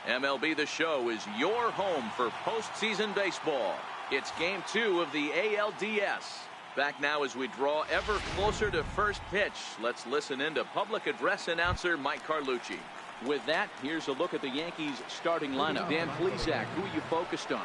MLB The Show is your home for postseason baseball. It's Game 2 of the ALDS. Back now as we draw ever closer to first pitch. Let's listen in to public address announcer Mike Carlucci. With that, here's a look at the Yankees starting lineup. Dan Plesac, who are you focused on?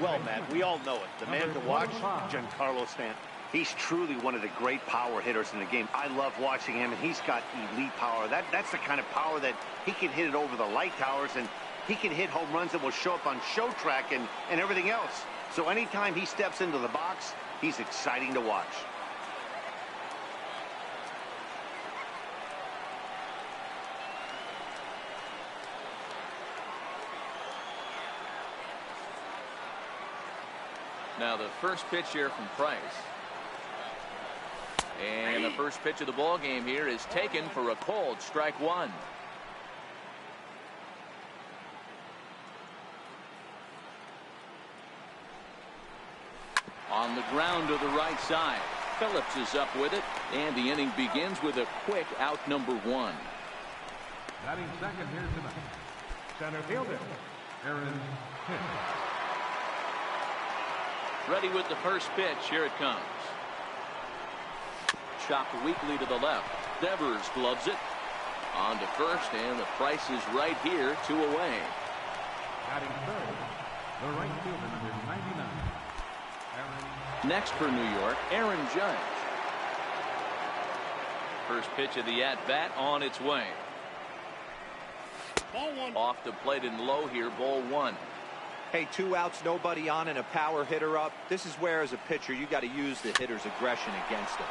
Well, Matt, we all know it. The man to watch, Giancarlo Stanton. He's truly one of the great power hitters in the game. I love watching him, and he's got elite power. That's the kind of power that he can hit it over the light towers, and he can hit home runs that will show up on show track and everything else. So anytime he steps into the box, he's exciting to watch. Now the first pitch here from Price. And the first pitch of the ball game here is taken for a called strike one. On the ground to the right side. Phillips is up with it, and the inning begins with a quick out number one. Batting second here tonight, center fielder Aaron Hicks. Ready with the first pitch. Here it comes. Chopped weakly to the left. Devers gloves it. On to first, and the Price is right here, 2 away. Batting third, the right fielder, number 99. Next for New York, Aaron Judge. First pitch of the at-bat on its way. Ball one. Off the plate and low here, ball one. Hey, 2 outs, nobody on, and a power hitter up. This is where, as a pitcher, you got to use the hitter's aggression against him.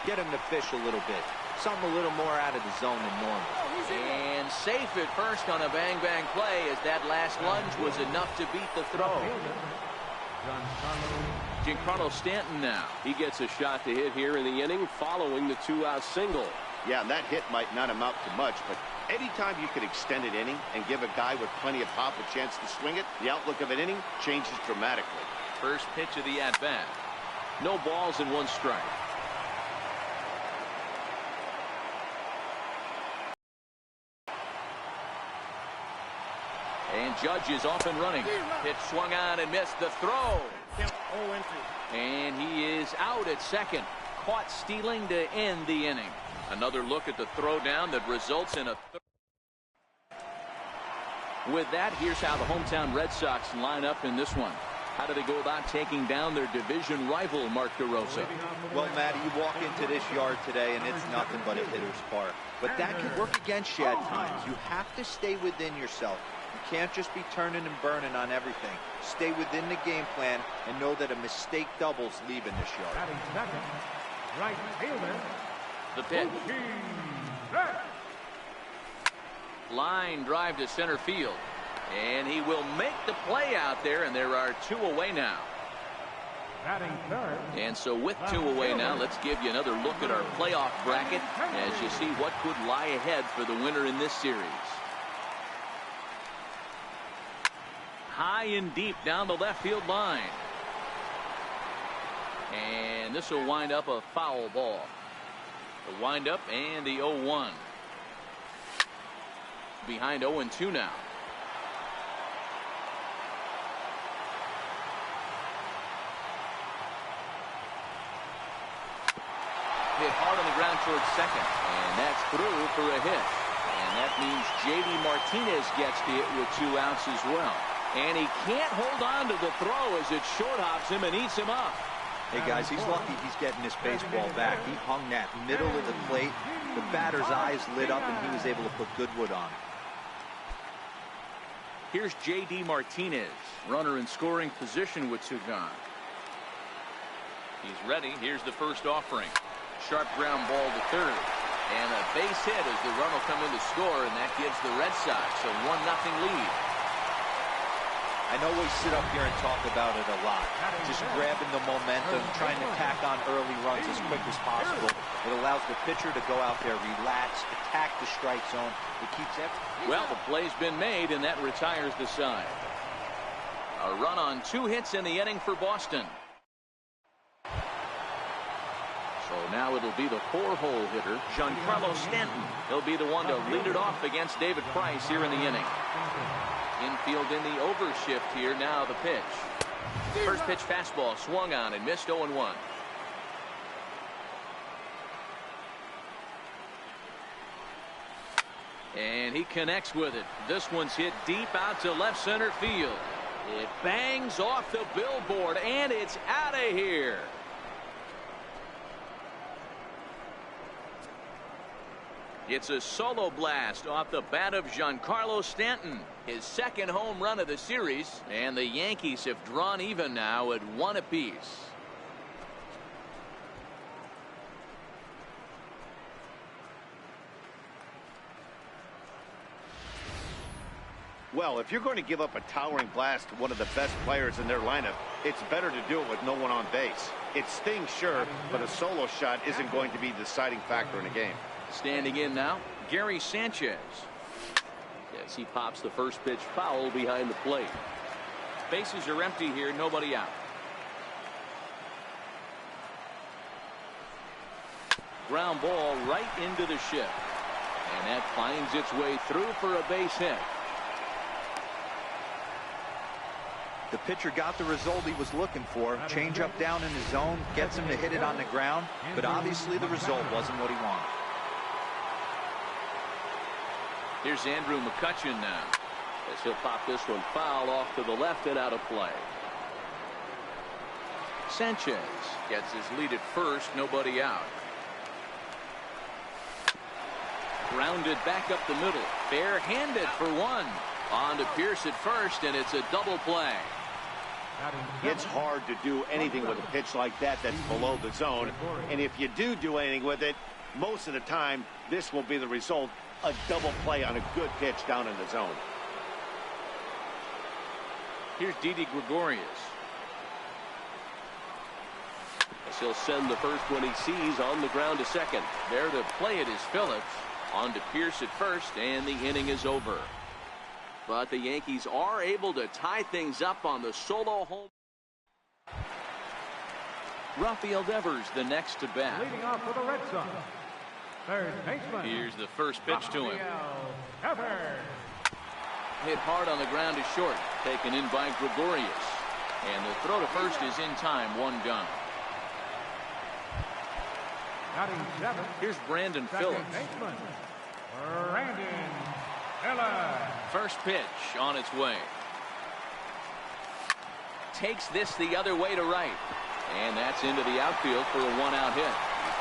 Get him to fish a little bit. Something a little more out of the zone than normal. And safe at first on a bang-bang play, as that last lunge was enough to beat the throw. Giancarlo Stanton now. He gets a shot to hit here in the inning following the 2-out single. Yeah, and that hit might not amount to much, but anytime you can extend an inning and give a guy with plenty of pop a chance to swing it, the outlook of an inning changes dramatically. First pitch of the at-bat. No balls and 1 strike. And Judge is off and running. Pitch swung on and missed the throw. And he is out at second. Caught stealing to end the inning. Another look at the throw down that results in a With that, here's how the hometown Red Sox line up in this one. How do they go about taking down their division rival, Mark DeRosa? Well, Matty, you walk into this yard today, and it's nothing but a hitter's park. But that can work against you at times. You have to stay within yourself. You can't just be turning and burning on everything. Stay within the game plan and know that a mistake doubles leaving this yard. Batting second, right fielder. The pitch. Line drive to center field. And he will make the play out there, and there are 2 away now. Batting third. And so with 2 away now, let's give you another look at our playoff bracket as you see what could lie ahead for the winner in this series. High and deep down the left field line. And this will wind up a foul ball. The wind up and the 0-1. Behind 0-2 now. Hit hard on the ground towards second, and that's through for a hit. And that means J.D. Martinez gets the hit with 2 outs as well. And he can't hold on to the throw as it short hops him and eats him up. Hey, guys, he's lucky he's getting this baseball back. He hung that middle of the plate. The batter's eyes lit up, and he was able to put good wood on. Here's J.D. Martinez, runner in scoring position with 2 gone. He's ready. Here's the first offering. Sharp ground ball to third. And a base hit as the run will come in to score, and that gives the Red Sox a 1-0 lead. I know we sit up here and talk about it a lot. Just grabbing the momentum, trying to tack on early runs as quick as possible. It allows the pitcher to go out there, relax, attack the strike zone. It keeps everything. Well, the play's been made, and that retires the side. A run on 2 hits in the inning for Boston. So now it'll be the 4-hole hitter, Giancarlo Stanton. He'll be the one to lead it off against David Price here in the inning. Infield in the overshift here. Now the pitch. First pitch fastball swung on and missed. 0-1. And he connects with it. This one's hit deep out to left center field. It bangs off the billboard and it's out of here. It's a solo blast off the bat of Giancarlo Stanton. His second home run of the series, and the Yankees have drawn even now at 1 apiece. Well, if you're going to give up a towering blast to one of the best players in their lineup, it's better to do it with no one on base. It stings, sure, but a solo shot isn't going to be the deciding factor in a game. Standing in now, Gary Sanchez. As he pops the first pitch foul behind the plate. Bases are empty here, nobody out. Ground ball right into the shift. And that finds its way through for a base hit. The pitcher got the result he was looking for. Change up down in the zone, gets him to hit it on the ground, but obviously the result wasn't what he wanted. Here's Andrew McCutchen now, as he'll pop this one foul off to the left and out of play. Sanchez gets his lead at first, nobody out. Grounded back up the middle, barehanded for one. On to Pierce at first, and it's a double play. It's hard to do anything with a pitch like that that's below the zone, and if you do anything with it, most of the time this will be the result. A double play on a good pitch down in the zone. Here's Didi Gregorius. As he'll send the first one he sees on the ground to second. There to play it is Phillips. On to Pierce at first, and the inning is over. But the Yankees are able to tie things up on the solo home. Rafael Devers the next to bat. Leading off for the Red Sox, third baseman. Here's the first pitch to him. Devers. Hit hard on the ground to short. Taken in by Gregorius. And the throw to first is in time. One gone. Batting seventh. Here's Brandon Second Phillips. baseman, Brandon Phillips. First pitch on its way. Takes this the other way to right. And that's into the outfield for a one-out hit.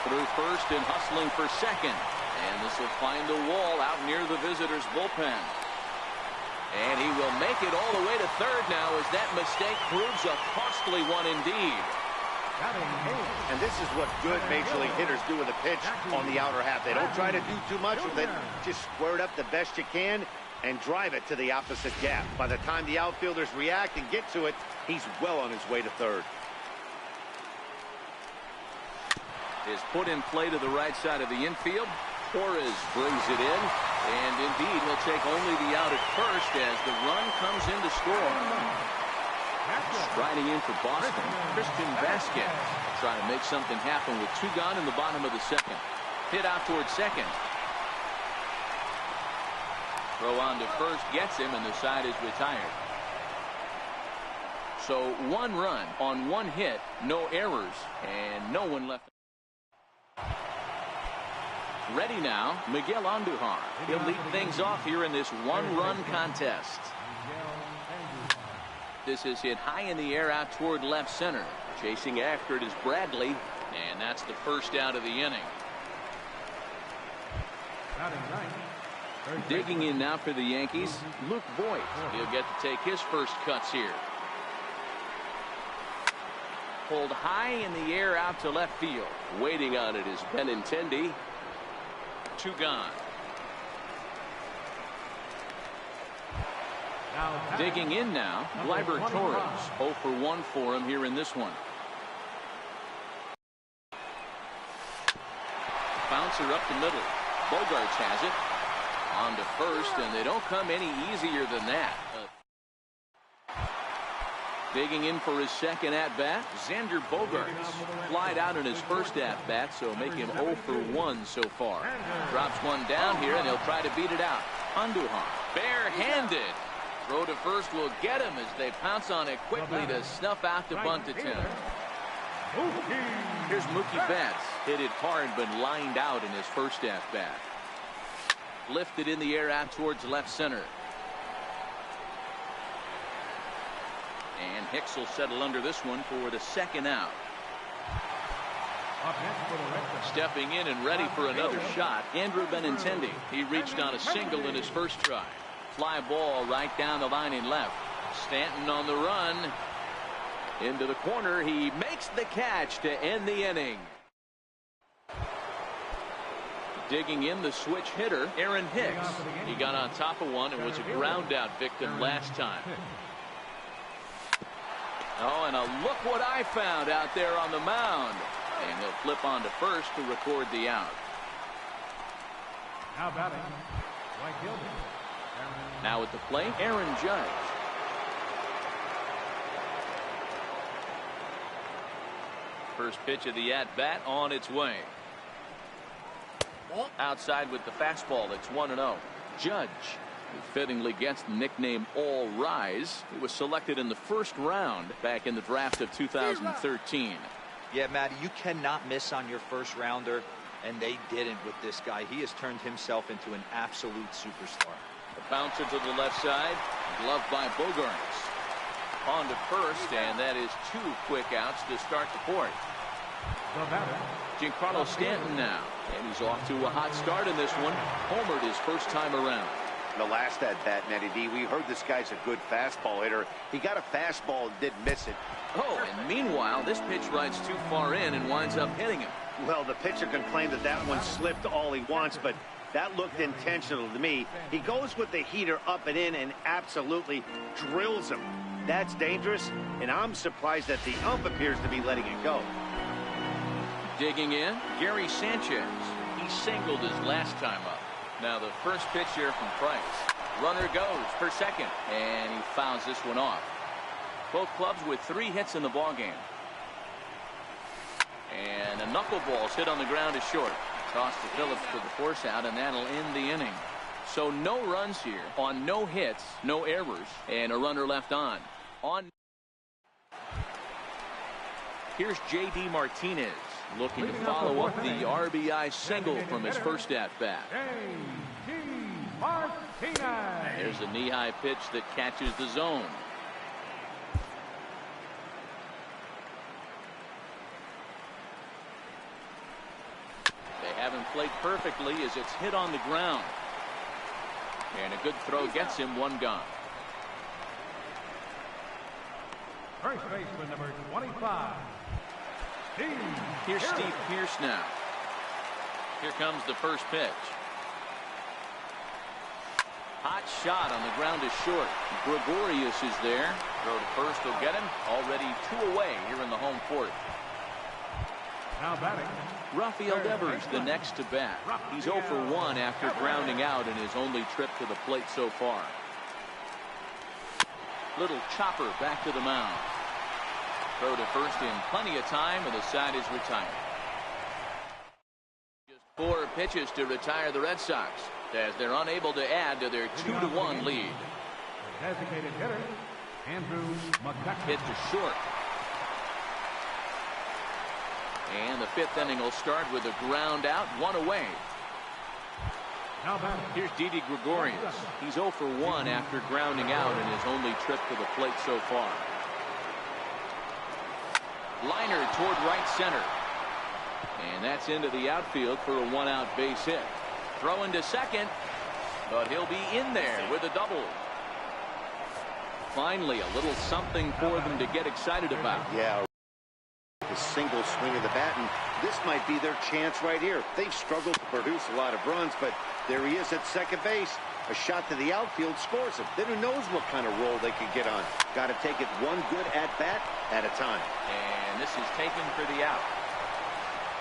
Through first and hustling for second. And this will find the wall out near the visitors' bullpen. And he will make it all the way to third now as that mistake proves a costly one indeed. And this is what good major league hitters do with a pitch on the outer half. They don't try to do too much with it. Just square it up the best you can and drive it to the opposite gap. By the time the outfielders react and get to it, he's well on his way to third. Is put in play to the right side of the infield. Torres brings it in. And indeed, he'll take only the out at first as the run comes in to score. Striding in for Boston, Christian Vasquez. Trying to make something happen with two gone in the bottom of the second. Hit out towards second. Throw on to first gets him, and the side is retired. So one run on one hit, no errors, and no one left. Ready now, Miguel Andujar. He'll lead things off here in this one-run contest. This is hit high in the air out toward left center. Chasing after it is Bradley, and that's the first out of the inning. Digging in now for the Yankees, Luke Voigt. He'll get to take his first cuts here. Pulled high in the air out to left field. Waiting on it is Benintendi. Two gone. Digging in now, Gleyber Torres. 0 for 1 for him here in this one. Bouncer up the middle. Bogarts has it. On to first, and they don't come any easier than that. Digging in for his second at-bat, Xander Bogarts. Flied out in his first at-bat, so make him 0 for 1 so far. Drops one down here, and he'll try to beat it out. Andujar, barehanded. Throw to first will get him as they pounce on it quickly to snuff out the bunt attempt. Here's Mookie Betts. Hit it hard but lined out in his first at-bat. Lifted in the air out towards left center. And Hicks will settle under this one for the second out. Stepping in and ready for another shot, Andrew Benintendi. He reached on a single in his first try. Fly ball right down the line in left. Stanton on the run. Into the corner. He makes the catch to end the inning. Digging in the switch hitter, Aaron Hicks. He got on top of one and was a ground out victim last time. Oh, and look what I found out there on the mound. And he'll flip on to first to record the out. Now batting, right fielder. Now at the plate, Aaron Judge. First pitch of the at-bat on its way. Outside with the fastball. It's 1-0. Judge, who fittingly gets the nickname All Rise. He was selected in the first round back in the draft of 2013. Yeah, Matty, you cannot miss on your first rounder, and they didn't with this guy. He has turned himself into an absolute superstar. A bouncer to the left side, gloved by Bogarts. On to first, and that is 2 quick outs to start the fourth. Giancarlo Stanton now, and he's off to a hot start in this one. Homered his first time around. The last at-bat, Matty D, we heard this guy's a good fastball hitter. He got a fastball and didn't miss it. Oh, and meanwhile, this pitch rides too far in and winds up hitting him. Well, the pitcher can claim that that one slipped all he wants, but that looked intentional to me. He goes with the heater up and in and absolutely drills him. That's dangerous, and I'm surprised that the ump appears to be letting it go. Digging in, Gary Sanchez. He singled his last time up. Now the first pitch here from Price. Runner goes for second, and he fouls this one off. Both clubs with 3 hits in the ballgame. And a knuckleball's hit on the ground is short. Toss to Phillips for the force out, and that'll end the inning. So no runs here on no hits, no errors, and a runner left on. Here's J.D. Martinez looking to follow up the RBI single from his first at-bat. There's a knee-high pitch that catches the zone. They haven't played perfectly as it's hit on the ground. And a good throw gets him 1 gone. First baseman number 25. Here's Steve Pearce now. Here comes the first pitch. Hot shot on the ground is short. Gregorius is there. Throw to first will get him. Already 2 away here in the home fourth. Now batting, Rafael Devers the next to bat. He's 0 for 1 after grounding out in his only trip to the plate so far. Little chopper back to the mound. Throw to first in plenty of time, and the side is retired. Just 4 pitches to retire the Red Sox as they're unable to add to their 2-1 lead. designated hitter, Andrew McCutcheon. Hit to short. And the 5th inning will start with a ground out, 1 away. Now back. Here's Didi Gregorius. He's 0 for 1 after grounding out in his only trip to the plate so far. Liner toward right center. And that's into the outfield for a 1-out base hit. Throwing to second, but he'll be in there with a double. Finally, a little something for them to get excited about. Yeah, a single swing of the bat, and this might be their chance right here. They've struggled to produce a lot of runs, but there he is at second base. A shot to the outfield scores him. Then who knows what kind of roll they could get on. Got to take it one good at-bat at a time. And this is taken for the out.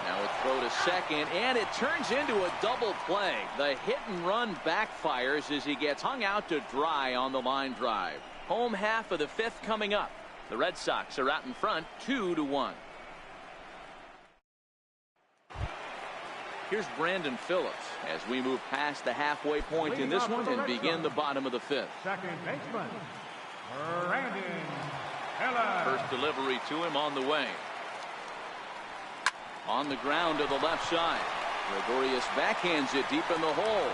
Now a throw to second, and it turns into a double play. The hit and run backfires as he gets hung out to dry on the line drive. Home half of the 5th coming up. The Red Sox are out in front 2-1. Here's Brandon Phillips as we move past the halfway point in this one and begin the bottom of the fifth. Second baseman, Brandon Phillips. First delivery to him on the way. On the ground to the left side. Gregorius backhands it deep in the hole.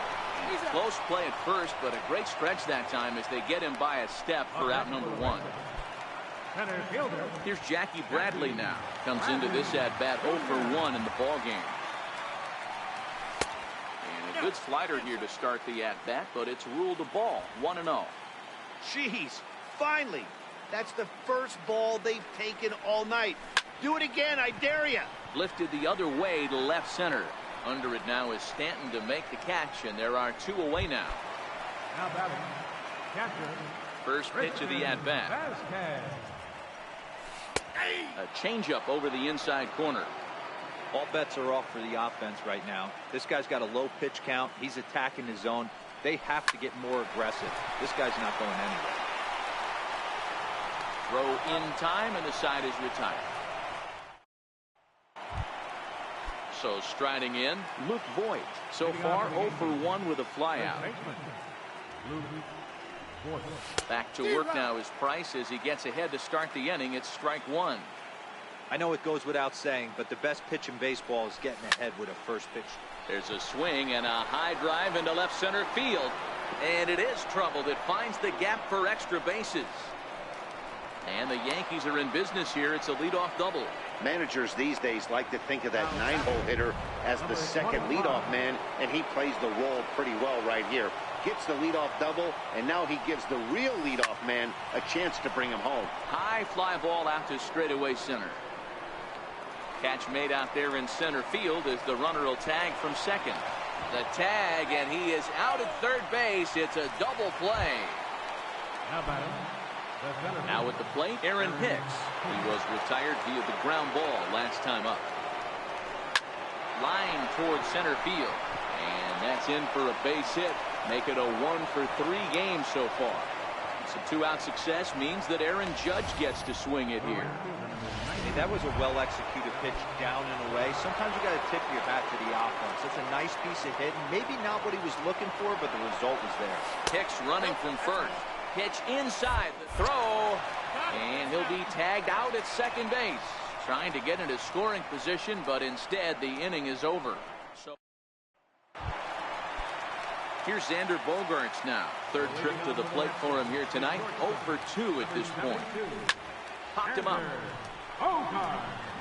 Close play at first, but a great stretch that time as they get him by a step for out number one. Center fielder. Here's Jackie Bradley now. Comes into this at-bat 0 for 1 in the ball game. And a good slider here to start the at-bat, but it's ruled a ball, 1-0. Jeez, finally. That's the first ball they've taken all night. Do it again, I dare you. Lifted the other way to left center. Under it now is Stanton to make the catch, and there are 2 away now. Now batting, catcher. First pitch of the at-bat. A changeup over the inside corner. All bets are off for the offense right now. This guy's got a low pitch count. He's attacking his zone. They have to get more aggressive. This guy's not going anywhere. Throw in time, and the side is retired. So striding in, Luke Voigt. So far 0 for 1 with a flyout. Back to work now is Price as he gets ahead to start the inning. It's strike 1. I know it goes without saying, but the best pitch in baseball is getting ahead with a first pitch. There's a swing and a high drive into left center field. And it is troubled. It finds the gap for extra bases. And the Yankees are in business here. It's a leadoff double. Managers these days like to think of that 9-hole hitter as the second leadoff man, and he plays the role pretty well right here. Gets the leadoff double, and now he gives the real leadoff man a chance to bring him home. High fly ball out to straightaway center. Catch made out there in center field as the runner will tag from second. The tag, and he is out at third base. It's a double play. Now at the plate, Aaron Hicks. He was retired via the ground ball last time up. Line towards center field. And that's in for a base hit. Make it a 1 for 3 games so far. Some 2-out success means that Aaron Judge gets to swing it here. Hey, that was a well-executed pitch down and away. Sometimes you got to tip your hat to the offense. It's a nice piece of hitting. Maybe not what he was looking for, but the result was there. Hicks running from first. Pitch inside the throw, and he'll be tagged out at second base. Trying to get into scoring position, but instead the inning is over. So here's Xander Bogaerts now. Third trip to the plate for him here tonight. 0 for 2 at this point. Popped him up.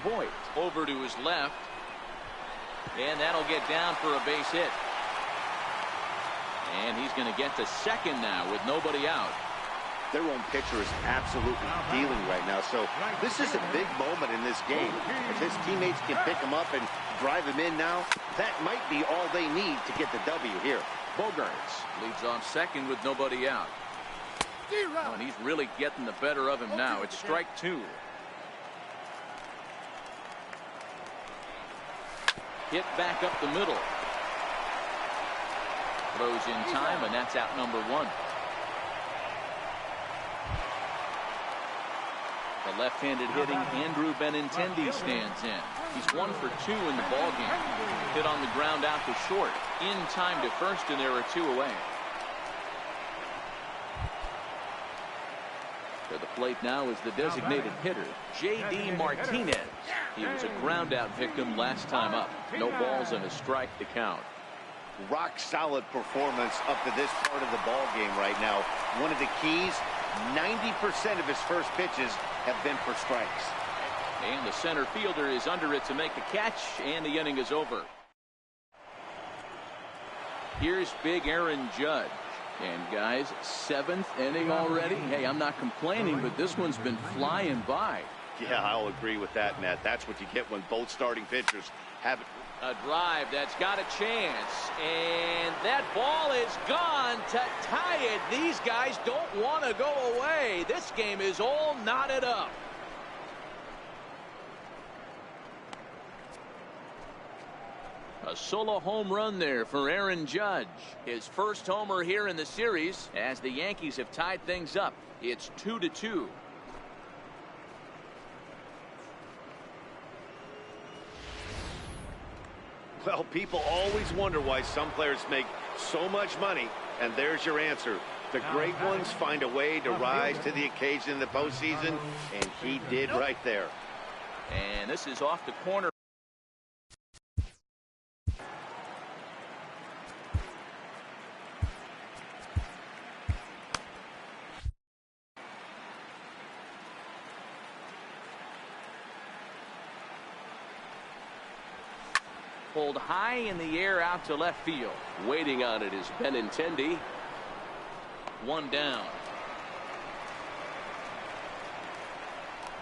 Voigt over to his left, and that'll get down for a base hit. And he's going to get to second now with nobody out. Their own pitcher is absolutely dealing right now. So this is a big moment in this game. If his teammates can pick him up and drive him in now, that might be all they need to get the W here. Bogaerts leads off second with nobody out. Oh, and he's really getting the better of him now. It's strike 2. Hit back up the middle. Throws in time, and that's out number 1. The left-handed hitting Andrew Benintendi stands in. He's 1 for 2 in the ballgame. Hit on the ground out to short. In time to first, and there are 2 away. To the plate now is the designated hitter, J.D. Martinez. He was a ground-out victim last time up. No balls and a strike to count. Rock solid performance up to this part of the ball game right now. One of the keys, 90% of his first pitches have been for strikes. And the center fielder is under it to make the catch, and the inning is over. Here's big Aaron Judge. And guys, 7th inning already. Hey, I'm not complaining, but this one's been flying by. Yeah, I'll agree with that, Matt. That's what you get when both starting pitchers have it. A drive that's got a chance, and that ball is gone to tie it. These guys don't want to go away. This game is all knotted up. A solo home run there for Aaron Judge. His first homer here in the series as the Yankees have tied things up. It's 2-2. Well, people always wonder why some players make so much money, and there's your answer. The great ones find a way to rise to the occasion in the postseason, and he did right there. And this is off the corner. Pulled high in the air out to left field. Waiting on it is Benintendi. One down.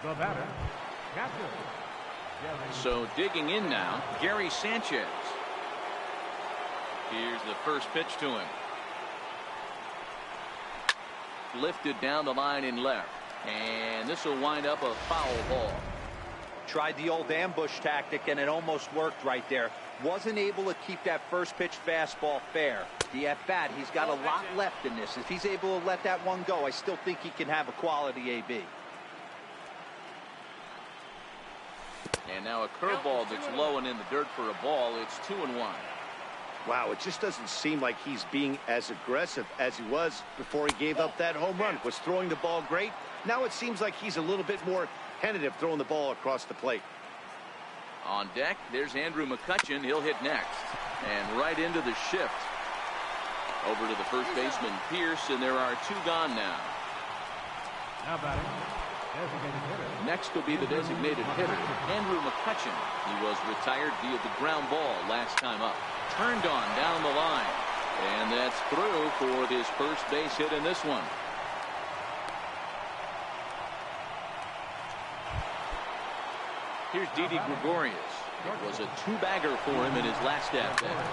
The batter, catcher. So digging in now, Gary Sanchez. Here's the first pitch to him. Lifted down the line in left. And this will wind up a foul ball. Tried the old ambush tactic, and it almost worked right there. Wasn't able to keep that first pitch fastball fair. The at-bat, he's got a lot left in this. If he's able to let that one go, I still think he can have a quality AB. And now a curveball that's low and in the dirt for a ball. It's 2-1. Wow, it just doesn't seem like he's being as aggressive as he was before he gave up that home run. Was throwing the ball great. Now it seems like he's a little bit more tentative throwing the ball across the plate. On deck, there's Andrew McCutchen. He'll hit next. And right into the shift. Over to the first baseman, Pierce, and there are two gone now. Now batting, designated hitter. Next will be the designated hitter, Andrew McCutchen. He was retired via the ground ball last time up. Turned on down the line. And that's through for his first base hit in this one. Here's Didi Gregorius. It was a two-bagger for him in his last at-bat.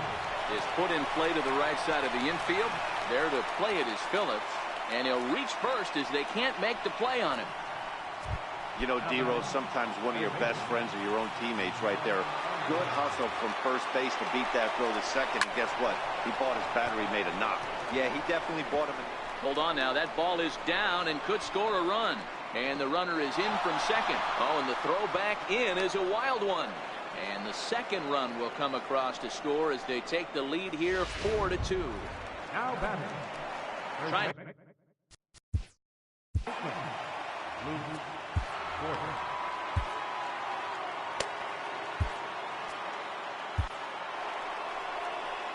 Is put in play to the right side of the infield. There to play it is Phillips. And he'll reach first as they can't make the play on him. You know, D-Rose, sometimes one of your best friends are your own teammates right there. Good hustle from first base to beat that throw to second. And guess what? He bought his battery, made a knock. Yeah, he definitely bought him. Hold on now. That ball is down and could score a run. And the runner is in from second. Oh, and the throw back in is a wild one. And the second run will come across to score as they take the lead here 4-2. Now batting. Trying.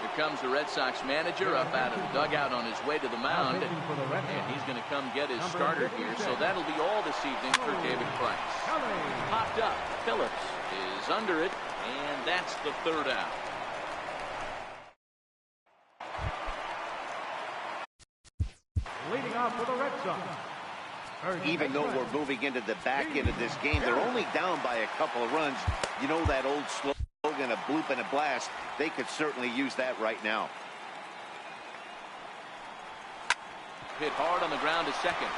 Here comes the Red Sox manager up out of the dugout on his way to the mound. And he's going to come get his starter here. So that'll be all this evening for David Price. Popped up. Phillips is under it. And that's the third out. Leading off for the Red Sox. Even though we're moving into the back end of this game, they're only down by a couple of runs. You know that old slogan, a bloop and a blast. They could certainly use that right now. Hit hard on the ground to second.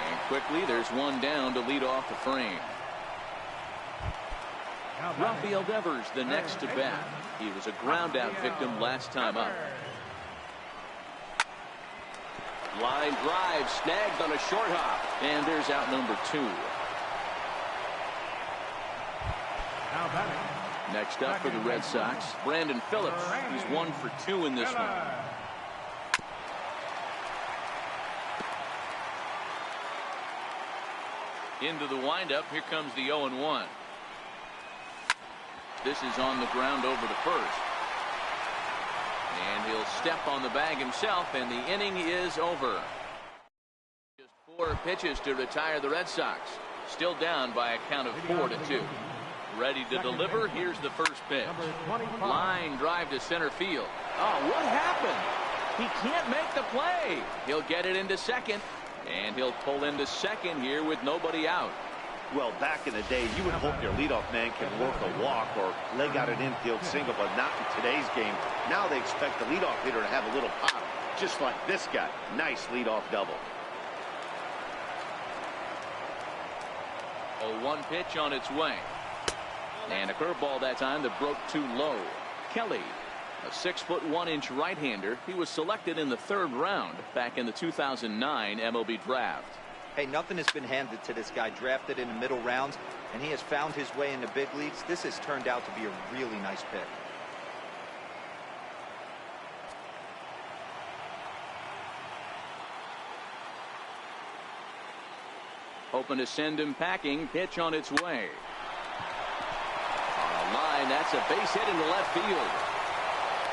And quickly, there's one down to lead off the frame. Rafael Devers, the next to bat. He was a ground out victim last time up. Line drive snagged on a short hop. And there's out number 2. Now batting. Next up for the Red Sox, Brandon Phillips. He's 1 for 2 in this one. Into the windup. Here comes the 0-1. This is on the ground over to first. And he'll step on the bag himself, and the inning is over. Just 4 pitches to retire the Red Sox. Still down by a count of 4-2. Ready to deliver. Here's the first pitch. Line drive to center field. Oh, what happened? He can't make the play. He'll get it into second, and he'll pull into second here with nobody out. Well, back in the day, you would hope your leadoff man can work a walk or leg out an infield single, but not in today's game. Now they expect the leadoff hitter to have a little pop, just like this guy. Nice leadoff double. 0-1 pitch on its way. And a curveball that time that broke too low. Kelly, a 6'1" right-hander. He was selected in the 3rd round back in the 2009 MLB draft. Hey, nothing has been handed to this guy. Drafted in the middle rounds, and he has found his way in the big leagues. This has turned out to be a really nice pick. Hoping to send him packing. Pitch on its way. On the line, that's a base hit into left field.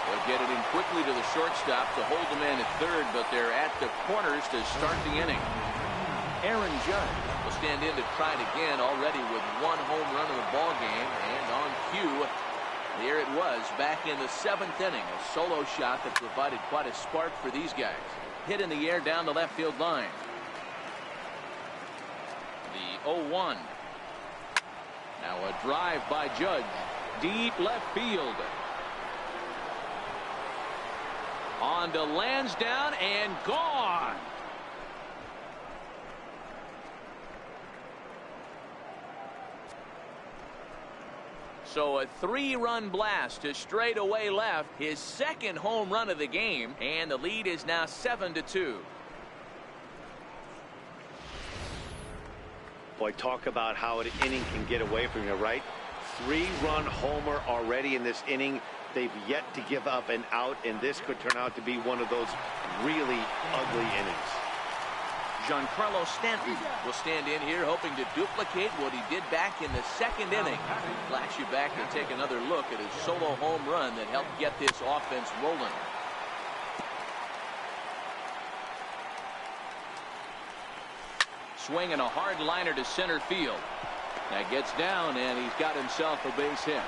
They'll get it in quickly to the shortstop to hold the man at third, but they're at the corners to start the inning. Aaron Judge will stand in to try it again, already with one home run of the ball game, and on cue, there it was back in the 7th inning. A solo shot that provided quite a spark for these guys. Hit in the air down the left field line. The 0-1. Now a drive by Judge. Deep left field. On to Lansdowne and gone. So a 3-run blast to straightaway left. His second home run of the game. And the lead is now 7-2. Boy, talk about how an inning can get away from you, right? 3-run homer already in this inning. They've yet to give up an out, and this could turn out to be one of those really ugly innings. Giancarlo Stanton will stand in here hoping to duplicate what he did back in the 2nd inning. Flash you back to take another look at his solo home run that helped get this offense rolling. Swinging a hard liner to center field. That gets down, and he's got himself a base hit.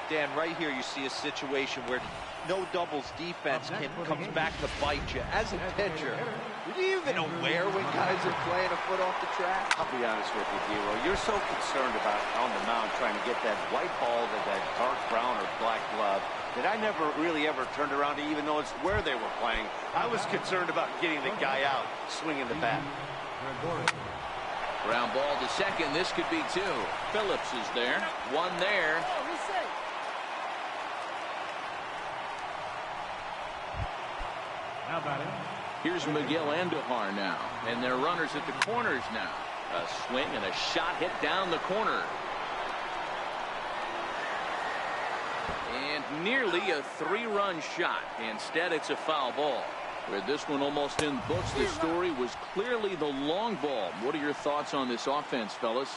Dan, right here you see a situation where no doubles defense comes back to bite you. As a pitcher, are you even aware when guys are playing a foot off the track? I'll be honest with you, D-Roll. You're so concerned about on the mound trying to get that white ball to that dark brown or black glove that I never really ever turned around to even notice where they were playing. I was concerned about getting the guy out, swinging the bat. Ground ball to second. This could be 2. Phillips is there. One there. Now batting. Here's Miguel Andujar now, and they're runners at the corners now. A swing and a shot hit down the corner. And nearly a 3-run shot. Instead, it's a foul ball. With this one almost in books, the story was clearly the long ball. What are your thoughts on this offense, fellas?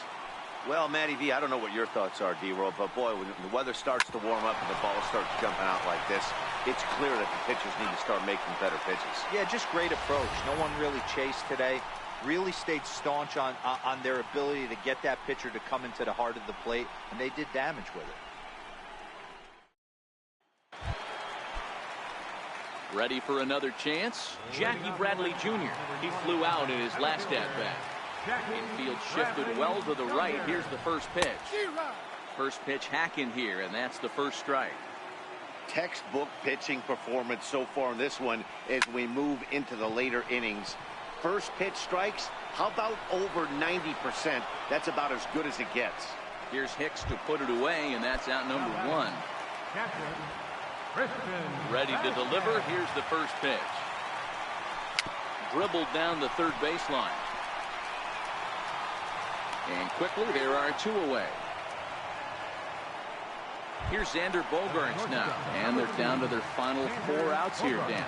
Well, Matty V, I don't know what your thoughts are, D-Roll, but boy, when the weather starts to warm up and the ball starts jumping out like this, it's clear that the pitchers need to start making better pitches. Yeah, just great approach. No one really chased today. Really stayed staunch on their ability to get that pitcher to come into the heart of the plate, and they did damage with it. Ready for another chance? Jackie Bradley Jr. He flew out in his last at-bat. Infield shifted well to the right. Here's the first pitch. First pitch hack in here, and that's the first strike. Textbook pitching performance so far in this one as we move into the later innings. First pitch strikes, how about over 90%? That's about as good as it gets. Here's Hicks to put it away, and that's out number 1. Ready to deliver. Here's the first pitch. Dribbled down the third baseline. And quickly, there are 2 away. Here's Xander Bogaerts now. And they're down to their final 4 outs here, Dan.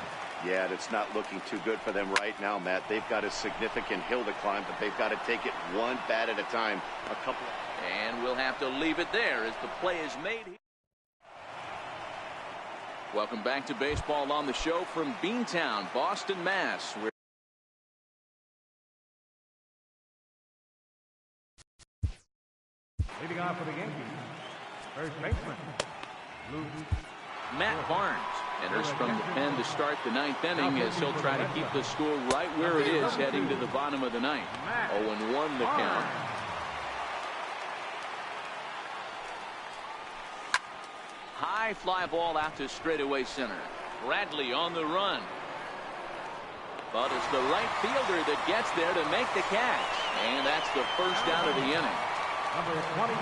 Yeah, it's not looking too good for them right now, Matt. They've got a significant hill to climb, but they've got to take it one bat at a time. And we'll have to leave it there as the play is made. Welcome back to Baseball on the Show from Beantown, Boston, Mass. Leading off for the Yankees, first baseman, Matt Barnes enters from the pen to start the 9th inning as he'll try to keep the score right where it is heading to the bottom of the 9th. 0-1 the count. High fly ball out to straightaway center. Bradley on the run. But it's the right fielder that gets there to make the catch. And that's the first out of the inning. number 25.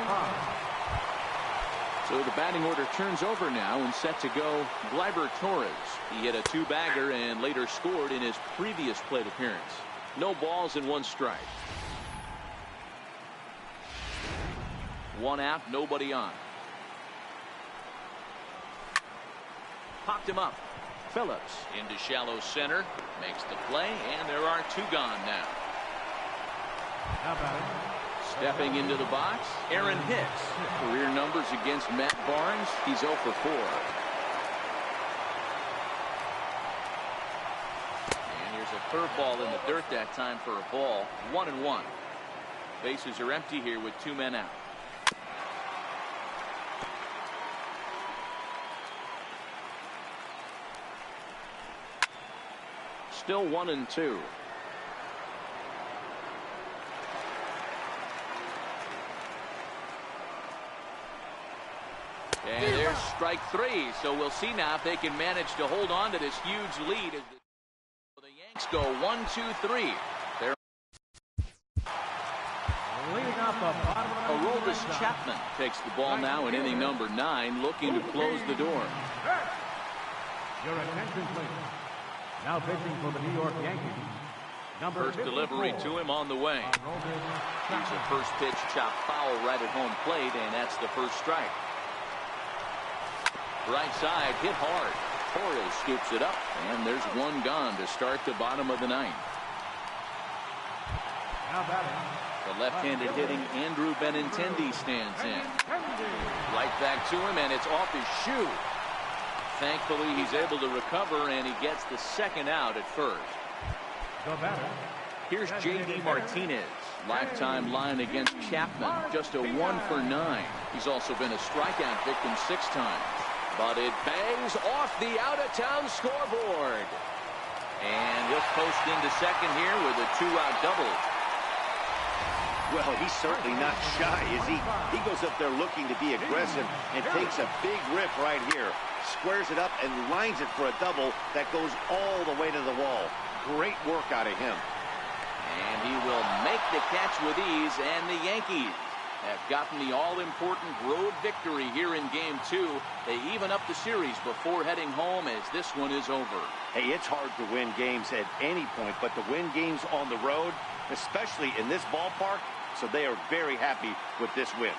So the batting order turns over now, and set to go Gleyber Torres. He hit a 2-bagger and later scored in his previous plate appearance. No balls and 1 strike. 1 out, nobody on. Popped him up. Phillips into shallow center, makes the play, and there are 2 gone now. Stepping into the box, Aaron Hicks. Career numbers against Matt Barnes, he's 0 for 4. And here's a curveball in the dirt that time for a ball. 1-1. Bases are empty here with 2 men out. Still 1-2. And there's strike 3. So we'll see now if they can manage to hold on to this huge lead as the Yanks go 1-2-3. They're Aroldis Chapman takes the ball now in inning number 9, looking to close the door. Your attention, please. Now pitching for the New York Yankees. First delivery to him on the way. Here's a first pitch chopped foul right at home plate, and that's the first strike. Right side hit hard. Torres scoops it up, and there's 1 gone to start the bottom of the 9th. The left-handed hitting Andrew Benintendi stands in. Right back to him, and it's off his shoe. Thankfully, he's able to recover, and he gets the 2nd out at first. Here's J.D. Martinez. Lifetime line against Chapman. Just a 1 for 9. He's also been a strikeout victim 6 times. But it bangs off the out-of-town scoreboard. And he'll post into second here with a 2-out double. Well, he's certainly not shy, is he? He goes up there looking to be aggressive and takes a big rip right here. Squares it up and lines it for a double that goes all the way to the wall. Great work out of him. And he will make the catch with ease, and the Yankees have gotten the all-important road victory here in Game 2. They even up the series before heading home as this one is over. Hey, it's hard to win games at any point, but to win games on the road, especially in this ballpark, so they are very happy with this win.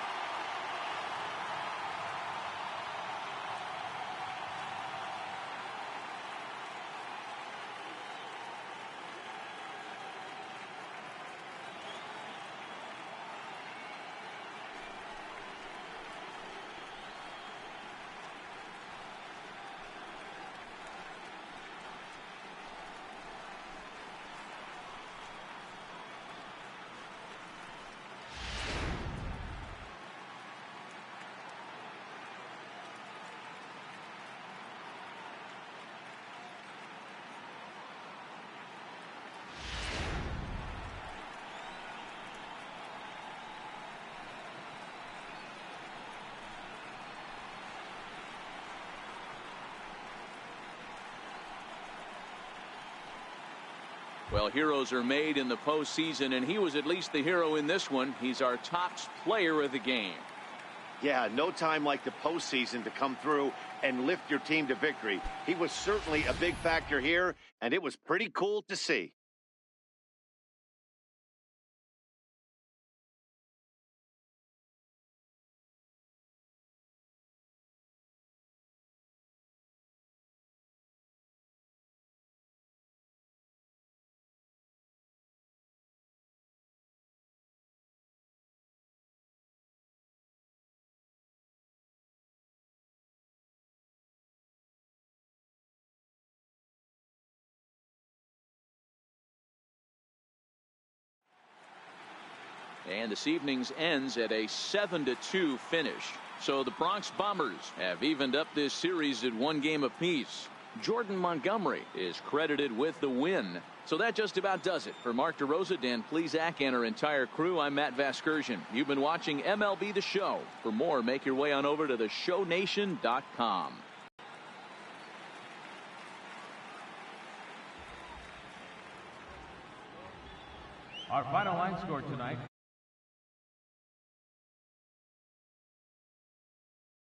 Well, heroes are made in the postseason, and he was at least the hero in this one. He's our top player of the game. Yeah, no time like the postseason to come through and lift your team to victory. He was certainly a big factor here, and it was pretty cool to see. And this evening's ends at a 7-2 finish. So the Bronx Bombers have evened up this series at 1 game apiece. Jordan Montgomery is credited with the win. So that just about does it. For Mark DeRosa, Dan Plesac, and our entire crew, I'm Matt Vasgersian. You've been watching MLB The Show. For more, make your way on over to theshownation.com. Our final line score tonight,